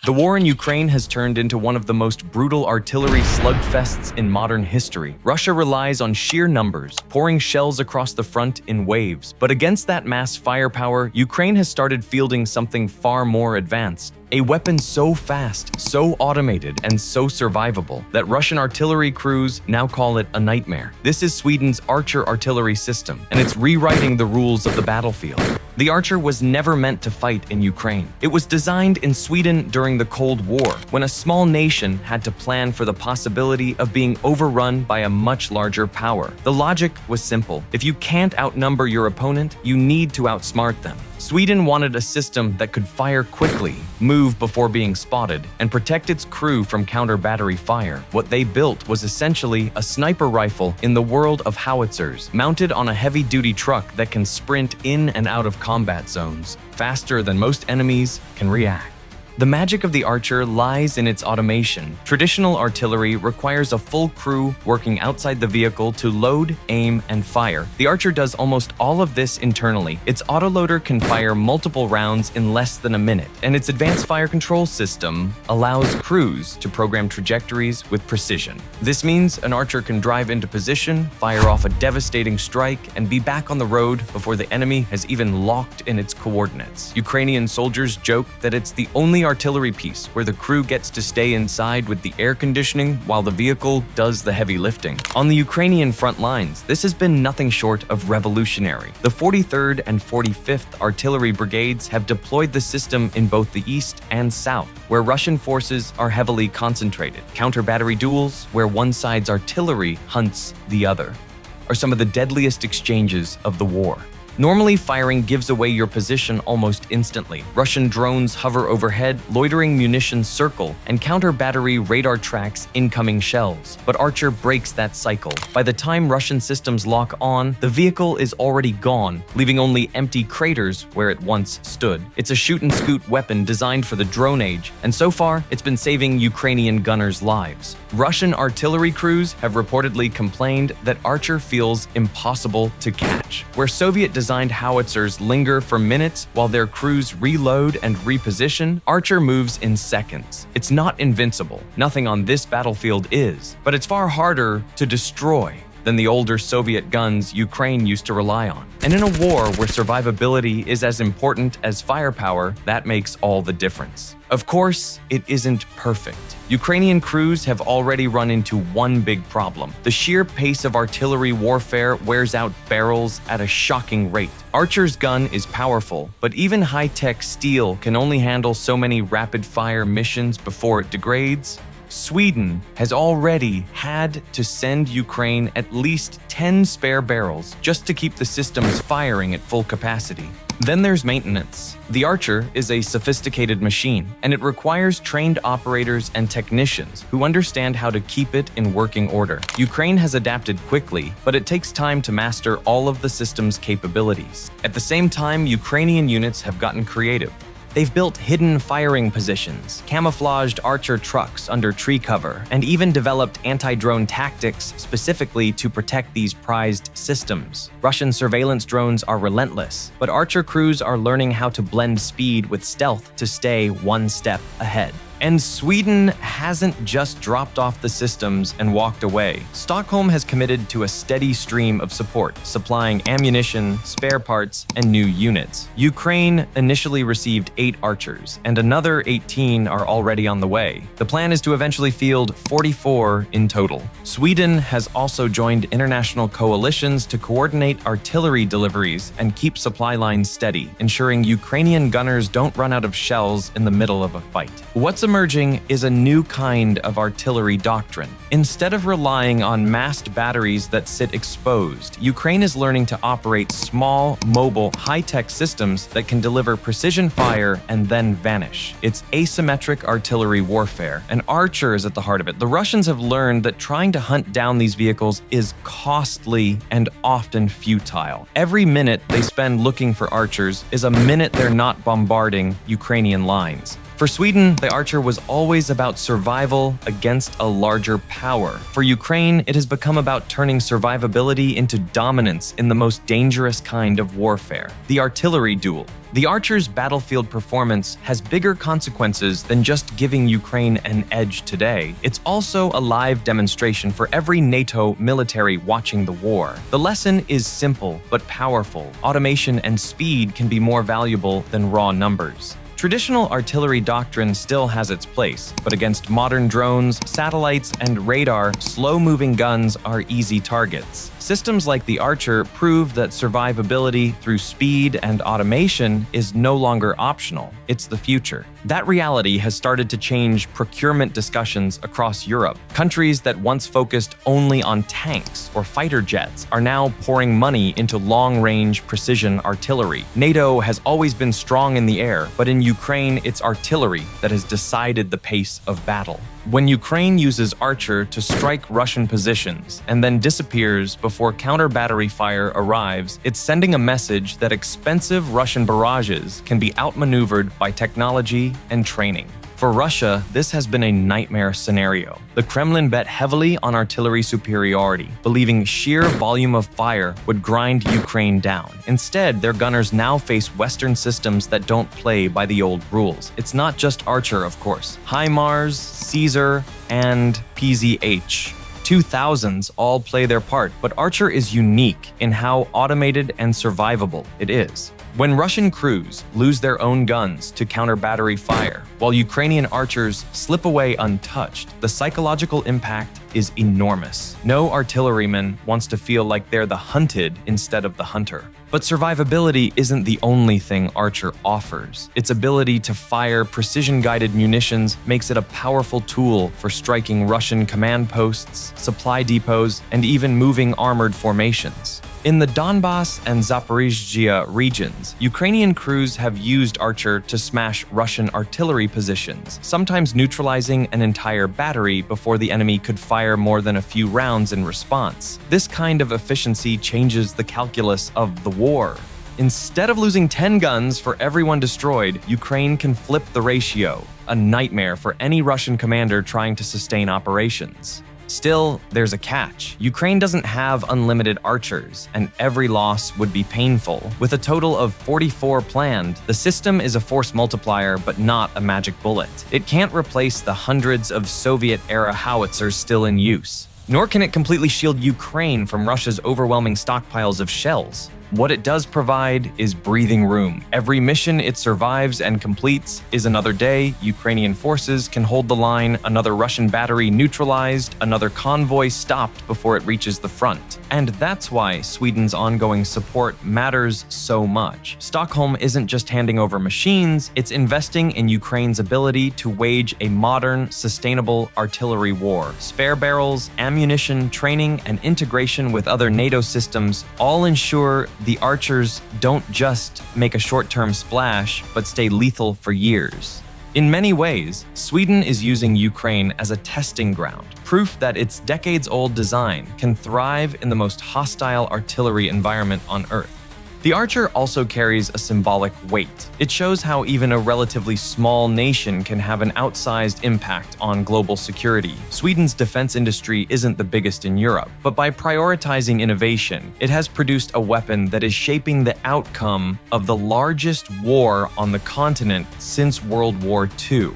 The war in Ukraine has turned into one of the most brutal artillery slugfests in modern history. Russia relies on sheer numbers, pouring shells across the front in waves. But against that mass firepower, Ukraine has started fielding something far more advanced. A weapon so fast, so automated, and so survivable that Russian artillery crews now call it a nightmare. This is Sweden's Archer artillery system, and it's rewriting the rules of the battlefield. The Archer was never meant to fight in Ukraine. It was designed in Sweden during the Cold War, when a small nation had to plan for the possibility of being overrun by a much larger power. The logic was simple. If you can't outnumber your opponent, you need to outsmart them. Sweden wanted a system that could fire quickly, move before being spotted, and protect its crew from counter-battery fire. What they built was essentially a sniper rifle in the world of howitzers, mounted on a heavy-duty truck that can sprint in and out of combat zones, faster than most enemies can react. The magic of the Archer lies in its automation. Traditional artillery requires a full crew working outside the vehicle to load, aim, and fire. The Archer does almost all of this internally. Its autoloader can fire multiple rounds in less than a minute, and its advanced fire control system allows crews to program trajectories with precision. This means an Archer can drive into position, fire off a devastating strike, and be back on the road before the enemy has even locked in its coordinates. Ukrainian soldiers joke that it's the only artillery piece where the crew gets to stay inside with the air conditioning while the vehicle does the heavy lifting. On the Ukrainian front lines, this has been nothing short of revolutionary. The 43rd and 45th Artillery Brigades have deployed the system in both the east and south, where Russian forces are heavily concentrated. Counter-battery duels, where one side's artillery hunts the other, are some of the deadliest exchanges of the war. Normally, firing gives away your position almost instantly. Russian drones hover overhead, loitering munitions circle, and counter-battery radar tracks incoming shells. But Archer breaks that cycle. By the time Russian systems lock on, the vehicle is already gone, leaving only empty craters where it once stood. It's a shoot-and-scoot weapon designed for the drone age, and so far, it's been saving Ukrainian gunners' lives. Russian artillery crews have reportedly complained that Archer feels impossible to catch. Where Soviet-designed howitzers linger for minutes while their crews reload and reposition, Archer moves in seconds. It's not invincible. Nothing on this battlefield is, but it's far harder to destroy than the older Soviet guns Ukraine used to rely on. And in a war where survivability is as important as firepower, that makes all the difference. Of course, it isn't perfect. Ukrainian crews have already run into one big problem. The sheer pace of artillery warfare wears out barrels at a shocking rate. Archer's gun is powerful, but even high-tech steel can only handle so many rapid-fire missions before it degrades. Sweden has already had to send Ukraine at least 10 spare barrels just to keep the systems firing at full capacity. Then there's maintenance. The Archer is a sophisticated machine, and it requires trained operators and technicians who understand how to keep it in working order. Ukraine has adapted quickly, but it takes time to master all of the system's capabilities. At the same time, Ukrainian units have gotten creative. They've built hidden firing positions, camouflaged Archer trucks under tree cover, and even developed anti-drone tactics specifically to protect these prized systems. Russian surveillance drones are relentless, but Archer crews are learning how to blend speed with stealth to stay one step ahead. And Sweden hasn't just dropped off the systems and walked away. Stockholm has committed to a steady stream of support, supplying ammunition, spare parts, and new units. Ukraine initially received 8 Archers, and another 18 are already on the way. The plan is to eventually field 44 in total. Sweden has also joined international coalitions to coordinate artillery deliveries and keep supply lines steady, ensuring Ukrainian gunners don't run out of shells in the middle of a fight. What's emerging is a new kind of artillery doctrine. Instead of relying on massed batteries that sit exposed, Ukraine is learning to operate small, mobile, high-tech systems that can deliver precision fire and then vanish. It's asymmetric artillery warfare, and Archer is at the heart of it. The Russians have learned that trying to hunt down these vehicles is costly and often futile. Every minute they spend looking for Archers is a minute they're not bombarding Ukrainian lines. For Sweden, the archer was always about survival against a larger power. For Ukraine, it has become about turning survivability into dominance in the most dangerous kind of warfare, the artillery duel. The archer's battlefield performance has bigger consequences than just giving Ukraine an edge today. It's also a live demonstration for every NATO military watching the war. The lesson is simple but powerful. Automation and speed can be more valuable than raw numbers. Traditional artillery doctrine still has its place, but against modern drones, satellites, and radar, slow-moving guns are easy targets. Systems like the Archer prove that survivability through speed and automation is no longer optional. It's the future. That reality has started to change procurement discussions across Europe. Countries that once focused only on tanks or fighter jets are now pouring money into long-range precision artillery. NATO has always been strong in the air, but in Ukraine, it's artillery that has decided the pace of battle. When Ukraine uses Archer to strike Russian positions and then disappears before counter-battery fire arrives, it's sending a message that expensive Russian barrages can be outmaneuvered by technology and training. For Russia, this has been a nightmare scenario. The Kremlin bet heavily on artillery superiority, believing sheer volume of fire would grind Ukraine down. Instead, their gunners now face Western systems that don't play by the old rules. It's not just Archer, of course. HIMARS, Caesar, and PZH. 2000s all play their part, but Archer is unique in how automated and survivable it is. When Russian crews lose their own guns to counter battery fire, while Ukrainian archers slip away untouched, the psychological impact is enormous. No artilleryman wants to feel like they're the hunted instead of the hunter. But survivability isn't the only thing Archer offers. Its ability to fire precision-guided munitions makes it a powerful tool for striking Russian command posts, supply depots, and even moving armored formations. In the Donbas and Zaporizhzhia regions, Ukrainian crews have used Archer to smash Russian artillery positions, sometimes neutralizing an entire battery before the enemy could fire more than a few rounds in response. This kind of efficiency changes the calculus of the war. Instead of losing 10 guns for everyone destroyed, Ukraine can flip the ratio, a nightmare for any Russian commander trying to sustain operations. Still, there's a catch. Ukraine doesn't have unlimited archers, and every loss would be painful. With a total of 44 planned, the system is a force multiplier but not a magic bullet. It can't replace the hundreds of Soviet-era howitzers still in use. Nor can it completely shield Ukraine from Russia's overwhelming stockpiles of shells. What it does provide is breathing room. Every mission it survives and completes is another day. Ukrainian forces can hold the line, another Russian battery neutralized, another convoy stopped before it reaches the front. And that's why Sweden's ongoing support matters so much. Stockholm isn't just handing over machines, it's investing in Ukraine's ability to wage a modern, sustainable artillery war. Spare barrels, ammunition, training, and integration with other NATO systems all ensure the archers don't just make a short-term splash, but stay lethal for years. In many ways, Sweden is using Ukraine as a testing ground, proof that its decades-old design can thrive in the most hostile artillery environment on Earth. The Archer also carries a symbolic weight. It shows how even a relatively small nation can have an outsized impact on global security. Sweden's defense industry isn't the biggest in Europe, but by prioritizing innovation, it has produced a weapon that is shaping the outcome of the largest war on the continent since World War II.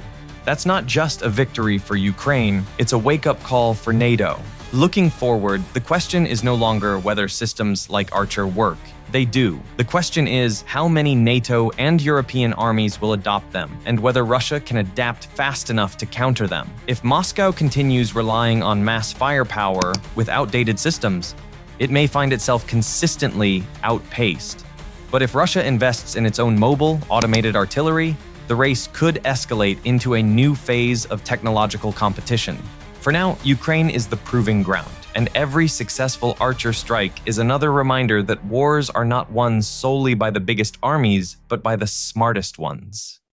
That's not just a victory for Ukraine, it's a wake-up call for NATO. Looking forward, the question is no longer whether systems like Archer work. They do. The question is how many NATO and European armies will adopt them, and whether Russia can adapt fast enough to counter them. If Moscow continues relying on mass firepower with outdated systems, it may find itself consistently outpaced. But if Russia invests in its own mobile, automated artillery, the race could escalate into a new phase of technological competition. For now, Ukraine is the proving ground, and every successful Archer strike is another reminder that wars are not won solely by the biggest armies, but by the smartest ones.